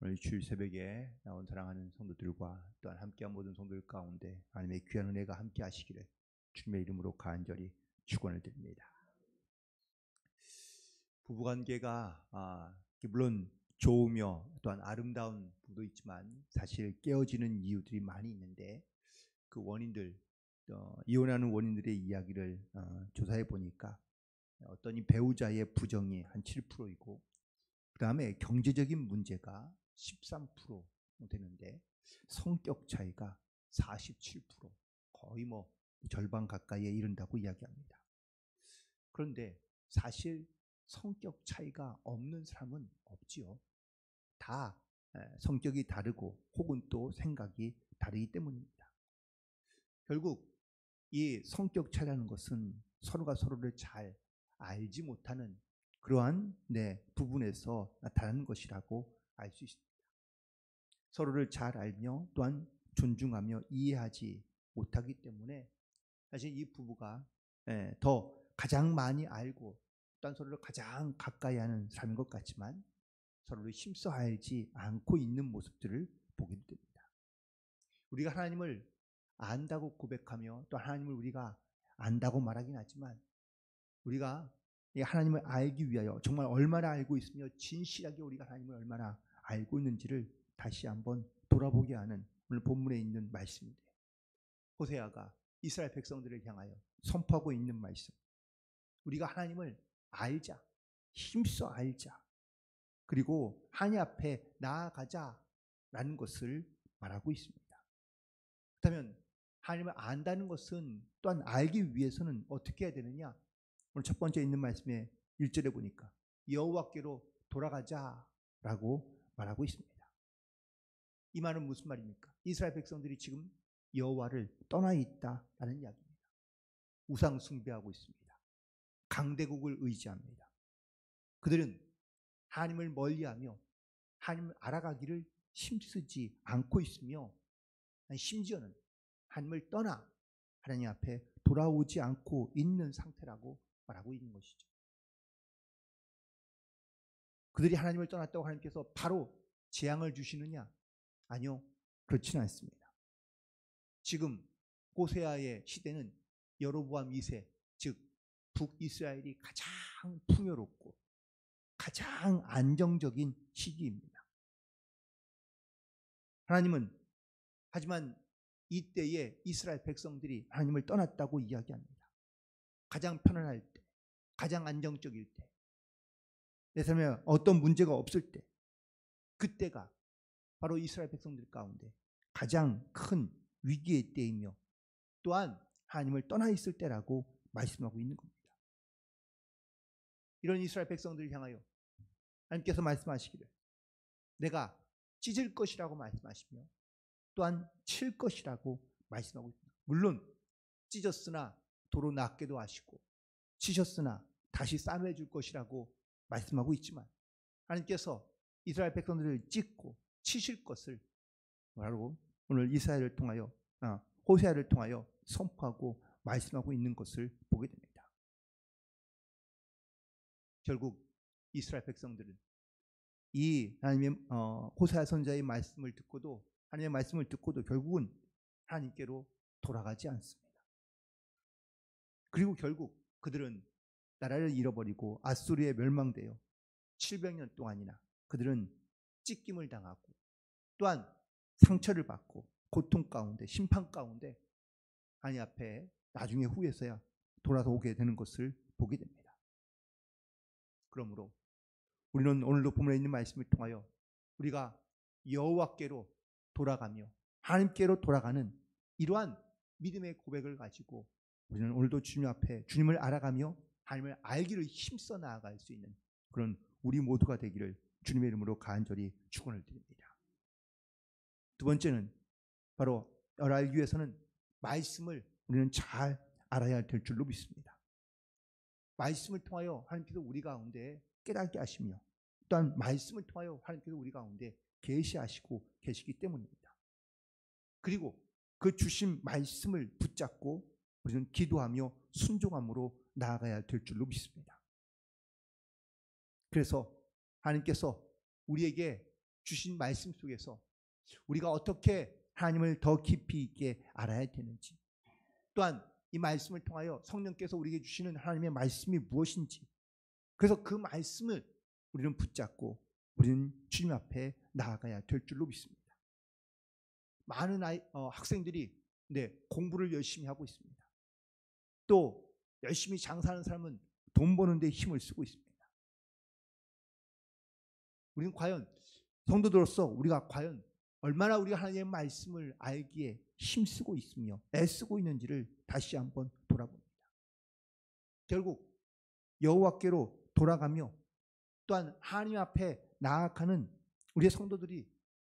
오늘 주일 새벽에 나온 사랑하는 성도들과 또한 함께한 모든 성도들 가운데 하나님의 귀한 은혜가 함께 하시기를 주님의 이름으로 간절히 축원을 드립니다. 부부관계가 물론 좋으며 또한 아름다운 부부도 있지만 사실 깨어지는 이유들이 많이 있는데 그 원인들, 이혼하는 원인들의 이야기를 조사해 보니까 어떤 이 배우자의 부정이 한 7%이고 그 다음에 경제적인 문제가 13% 되는데 성격 차이가 47%, 거의 절반 가까이에 이른다고 이야기합니다. 그런데 사실 성격 차이가 없는 사람은 없지요. 다 성격이 다르고 혹은 또 생각이 다르기 때문입니다. 결국 이 성격 차이라는 것은 서로가 서로를 잘 알지 못하는 그러한 부분에서 나타나는 것이라고 알 수 있습니다. 서로를 잘 알며 또한 존중하며 이해하지 못하기 때문에 사실 이 부부가 더 가장 많이 알고 또한 서로를 가장 가까이 하는 삶인 것 같지만 서로를 힘써 알지 않고 있는 모습들을 보게 됩니다. 우리가 하나님을 안다고 고백하며 또 하나님을 우리가 안다고 말하긴 하지만 우리가 하나님을 알기 위하여 정말 얼마나 알고 있으며 진실하게 우리가 하나님을 얼마나 알고 있는지를 다시 한번 돌아보게 하는 오늘 본문에 있는 말씀인데요. 호세아가 이스라엘 백성들을 향하여 선포하고 있는 말씀. 우리가 하나님을 알자. 힘써 알자. 그리고 하나님 앞에 나아가자라는 것을 말하고 있습니다. 그렇다면 하나님을 안다는 것은 또한 알기 위해서는 어떻게 해야 되느냐? 오늘 첫 번째 있는 말씀에 1절에 보니까 여호와께로 돌아가자라고 말하고 있습니다. 이 말은 무슨 말입니까? 이스라엘 백성들이 지금 여호와를 떠나 있다라는 이야기입니다. 우상 숭배하고 있습니다. 강대국을 의지합니다. 그들은 하나님을 멀리하며 하나님을 알아가기를 힘쓰지 않고 있으며 심지어는 하나님을 떠나 하나님 앞에 돌아오지 않고 있는 상태라고 말하고 있는 것이죠. 그들이 하나님을 떠났다고 하나님께서 바로 재앙을 주시느냐? 아니요, 그렇지는 않습니다. 지금 호세아의 시대는 여로보암 2세, 즉 북이스라엘이 가장 풍요롭고 가장 안정적인 시기입니다. 하나님은 하지만 이때에 이스라엘 백성들이 하나님을 떠났다고 이야기합니다. 가장 편안할 때, 가장 안정적일 때, 내 삶에 어떤 문제가 없을 때, 그때가 바로 이스라엘 백성들 가운데 가장 큰 위기의 때이며 또한 하나님을 떠나 있을 때라고 말씀하고 있는 겁니다. 이런 이스라엘 백성들을 향하여 하나님께서 말씀하시기를 내가 찢을 것이라고 말씀하시며 또한 칠 것이라고 말씀하고 있습니다. 물론 찢었으나 도로 낫게도 하시고 치셨으나 다시 싸매 줄 것이라고 말씀하고 있지만 하나님께서 이스라엘 백성들을 찢고 치실 것을 바로 오늘 이사야를 통하여 호세아를 통하여 선포하고 말씀하고 있는 것을 보게 됩니다. 결국 이스라엘 백성들은 이 하나님의 호세아 선지자의 말씀을 듣고도 하나님의 말씀을 듣고도 결국은 하나님께로 돌아가지 않습니다. 그리고 결국 그들은 나라를 잃어버리고 아수르에 멸망되어 700년 동안이나 그들은 찢김을 당하고 또한 상처를 받고 고통 가운데 심판 가운데 하나님 앞에 나중에 후에서야 돌아서 오게 되는 것을 보게 됩니다. 그러므로 우리는 오늘도 본문에 있는 말씀을 통하여 우리가 여호와께로 돌아가며 하나님께로 돌아가는 이러한 믿음의 고백을 가지고 우리는 오늘도 주님 앞에 주님을 알아가며 하나님을 알기를 힘써 나아갈 수 있는 그런 우리 모두가 되기를 주님의 이름으로 간절히 축원을 드립니다. 두 번째는 바로 알기 위해서는 말씀을 우리는 잘 알아야 될 줄로 믿습니다. 말씀을 통하여 하나님께서 우리 가운데 깨닫게 하시며 또한 말씀을 통하여 하나님께서 우리 가운데 계시하시고 계시기 때문입니다. 그리고 그 주신 말씀을 붙잡고 우리는 기도하며 순종함으로 나아가야 될 줄로 믿습니다. 그래서 하나님께서 우리에게 주신 말씀 속에서 우리가 어떻게 하나님을 더 깊이 있게 알아야 되는지, 또한 이 말씀을 통하여 성령께서 우리에게 주시는 하나님의 말씀이 무엇인지, 그래서 그 말씀을 우리는 붙잡고 우리는 주님 앞에 나아가야 될 줄로 믿습니다. 많은 학생들이 공부를 열심히 하고 있습니다. 또 열심히 장사하는 사람은 돈 버는 데 힘을 쓰고 있습니다. 우리는 과연 성도들로서 우리가 과연 얼마나 우리가 하나님의 말씀을 알기에 힘쓰고 있으며 애쓰고 있는지를 다시 한번 돌아봅니다. 결국 여호와께로 돌아가며 또한 하나님 앞에 나아가는 우리의 성도들이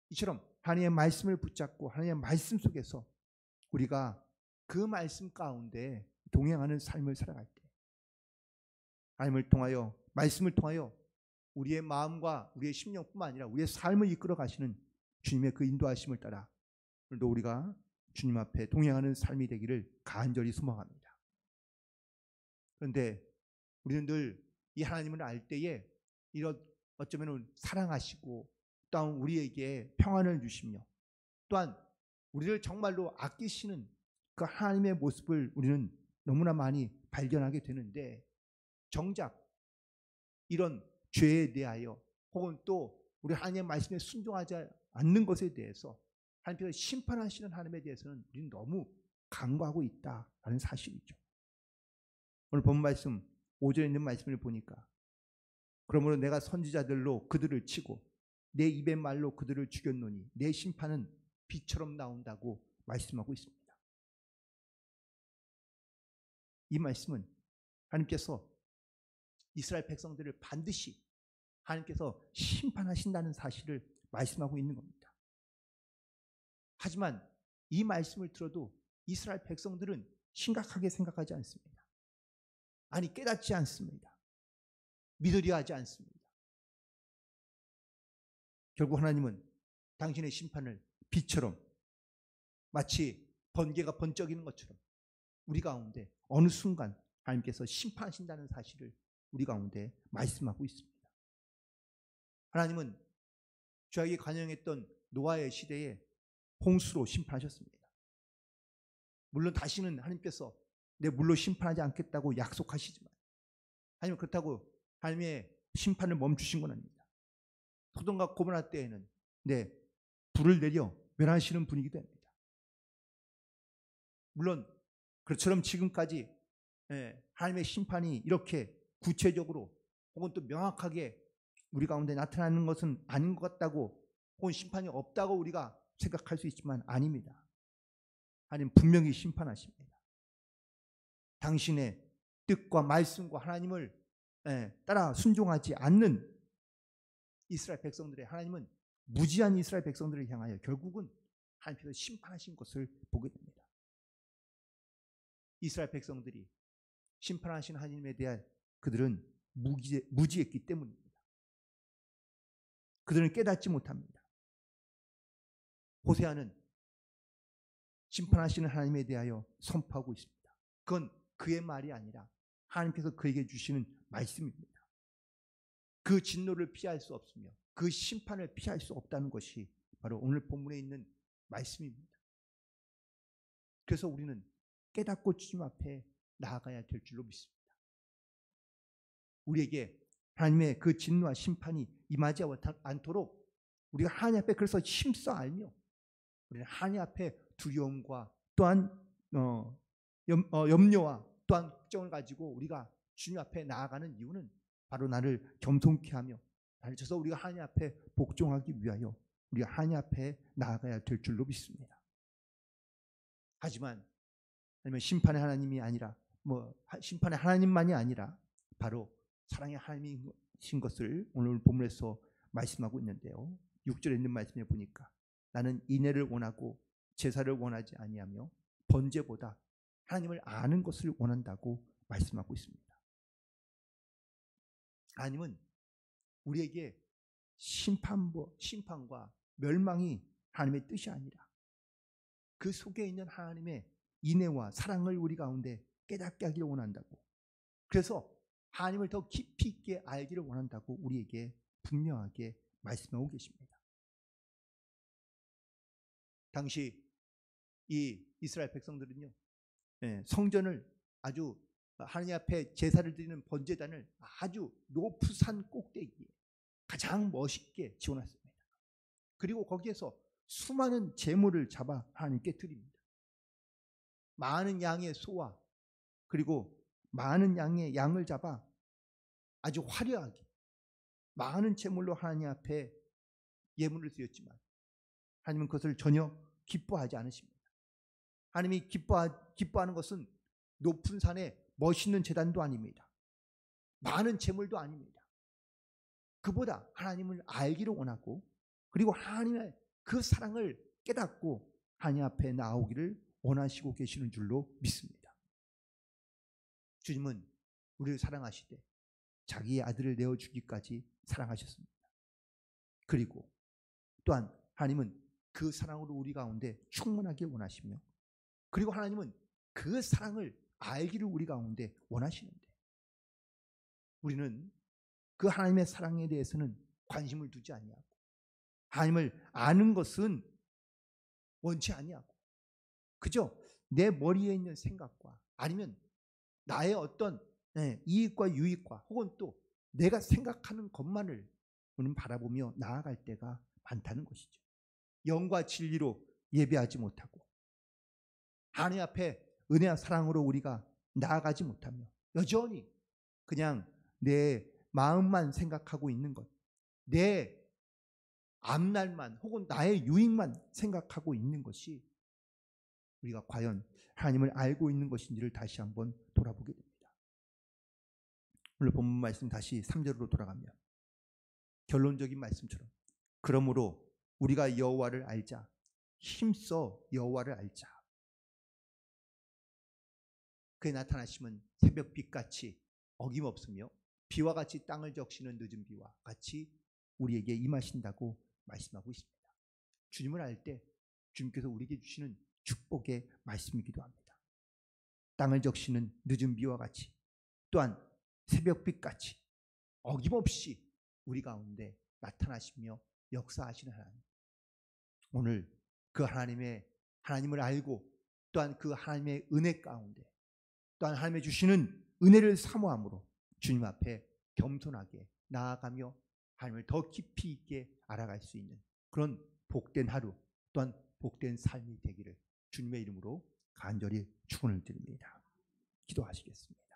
이처럼 하나님의 말씀을 붙잡고 하나님의 말씀 속에서 우리가 그 말씀 가운데 동행하는 삶을 살아갈 때 하나님을 통하여, 말씀을 통하여 우리의 마음과 우리의 심령뿐만 아니라 우리의 삶을 이끌어 가시는 주님의 그 인도하심을 따라 오늘도 우리가 주님 앞에 동행하는 삶이 되기를 간절히 소망합니다. 그런데 우리는 늘 이 하나님을 알 때에 이런 어쩌면 사랑하시고 또한 우리에게 평안을 주시며 또한 우리를 정말로 아끼시는 그 하나님의 모습을 우리는 너무나 많이 발견하게 되는데, 정작 이런 죄에 대하여 혹은 또 우리 하나님의 말씀에 순종하지 않는 것에 대해서 하나님께서 심판하시는 하나님에 대해서는 우리는 너무 간과하고 있다라는 사실이죠. 오늘 본 말씀 5절에 있는 말씀을 보니까 그러므로 내가 선지자들로 그들을 치고 내 입의 말로 그들을 죽였노니 내 심판은 비처럼 나온다고 말씀하고 있습니다. 이 말씀은 하나님께서 이스라엘 백성들을 반드시 하나님께서 심판하신다는 사실을 말씀하고 있는 겁니다. 하지만 이 말씀을 들어도 이스라엘 백성들은 심각하게 생각하지 않습니다. 아니, 깨닫지 않습니다. 믿으려 하지 않습니다. 결국 하나님은 당신의 심판을 비처럼 마치 번개가 번쩍이는 것처럼 우리 가운데 어느 순간 하나님께서 심판하신다는 사실을 우리 가운데 말씀하고 있습니다. 하나님은 죄악이 관영했던 노아의 시대에 홍수로 심판하셨습니다. 물론 다시는 하나님께서 내 물로 심판하지 않겠다고 약속하시지만 하나님은 그렇다고 하나님의 심판을 멈추신 건 아닙니다. 소돔과 고모라 때에는 불을 내려 멸하시는 분이기도 합니다. 물론 그처럼 지금까지 하나님의 심판이 이렇게 구체적으로 혹은 또 명확하게 우리 가운데 나타나는 것은 아닌 것 같다고 혹은 심판이 없다고 우리가 생각할 수 있지만 아닙니다. 하나님 분명히 심판하십니다. 당신의 뜻과 말씀과 하나님을 따라 순종하지 않는 이스라엘 백성들의 하나님은 무지한 이스라엘 백성들을 향하여 결국은 하나님께서 심판하신 것을 보게 됩니다. 이스라엘 백성들이 심판하신 하나님에 대한 그들은 무지했기 때문입니다. 그들은 깨닫지 못합니다. 호세아는 심판하시는 하나님에 대하여 선포하고 있습니다. 그건 그의 말이 아니라 하나님께서 그에게 주시는 말씀입니다. 그 진노를 피할 수 없으며 그 심판을 피할 수 없다는 것이 바로 오늘 본문에 있는 말씀입니다. 그래서 우리는 깨닫고 주님 앞에 나아가야 될 줄로 믿습니다. 우리에게 하나님의 그 진노와 심판이 임하지 않도록 우리가 하나님 앞에 그래서 힘써 알며 우리는 하나님 앞에 두려움과 또한 염려와 또한 걱정을 가지고 우리가 주님 앞에 나아가는 이유는 바로 나를 겸손케 하며 나를 쳐서 우리가 하나님 앞에 복종하기 위하여 우리가 하나님 앞에 나아가야 될 줄로 믿습니다. 하지만 심판의 하나님이 아니라 심판의 하나님만이 아니라 바로 사랑의 하나님이신 것을 오늘 본문에서 말씀하고 있는데요. 6절에 있는 말씀에 보니까 나는 인애를 원하고 제사를 원하지 아니하며 번제보다 하나님을 아는 것을 원한다고 말씀하고 있습니다. 하나님은 우리에게 심판과 멸망이 하나님의 뜻이 아니라 그 속에 있는 하나님의 인애와 사랑을 우리 가운데 깨닫게 하기를 원한다고, 그래서 하나님을 더 깊이 있게 알기를 원한다고 우리에게 분명하게 말씀하고 계십니다. 당시 이 이스라엘 백성들은요, 성전을 아주 하나님 앞에 제사를 드리는 번제단을 아주 높은 산 꼭대기에 가장 멋있게 지어놨습니다. 그리고 거기에서 수많은 제물을 잡아 하나님께 드립니다. 많은 양의 소와 그리고 많은 양의 양을 잡아 아주 화려하게 많은 제물로 하나님 앞에 예물을 드렸지만 하나님은 그것을 전혀 기뻐하지 않으십니다. 하나님이 기뻐하는 것은 높은 산에 멋있는 제단도 아닙니다. 많은 제물도 아닙니다. 그보다 하나님을 알기를 원하고 그리고 하나님의 그 사랑을 깨닫고 하나님 앞에 나오기를 원하시고 계시는 줄로 믿습니다. 주님은 우리를 사랑하시되 자기의 아들을 내어주기까지 사랑하셨습니다. 그리고 또한 하나님은 그 사랑으로 우리 가운데 충만하게 원하시며 그리고 하나님은 그 사랑을 알기를 우리 가운데 원하시는데 우리는 그 하나님의 사랑에 대해서는 관심을 두지 아니하고 하나님을 아는 것은 원치 아니하고 그저 내 머리에 있는 생각과 아니면 나의 어떤 이익과 유익과 혹은 또 내가 생각하는 것만을 우리는 바라보며 나아갈 때가 많다는 것이죠. 영과 진리로 예배하지 못하고 하나님 앞에 은혜와 사랑으로 우리가 나아가지 못하며 여전히 그냥 내 마음만 생각하고 있는 것, 내 앞날만 혹은 나의 유익만 생각하고 있는 것이 우리가 과연 하나님을 알고 있는 것인지를 다시 한번 돌아보게 됩니다. 오늘 본문 말씀 다시 3절로 돌아가면 결론적인 말씀처럼 그러므로 우리가 여호와를 알자 힘써 여호와를 알자 그의 나타나심은 새벽빛같이 어김없으며 비와 같이 땅을 적시는 늦은 비와 같이 우리에게 임하신다고 말씀하고 있습니다. 주님을 알 때 주님께서 우리에게 주시는 축복의 말씀이기도 합니다. 땅을 적시는 늦은 비와 같이 또한 새벽빛같이 어김없이 우리 가운데 나타나시며 역사하시는 하나님. 오늘 그 하나님을 알고 또한 그 하나님의 은혜 가운데 또한 하나님의 주시는 은혜를 사모함으로 주님 앞에 겸손하게 나아가며 하나님을 더 깊이 있게 알아갈 수 있는 그런 복된 하루 또한 복된 삶이 되기를 주님의 이름으로 간절히 축원을 드립니다. 기도하시겠습니다.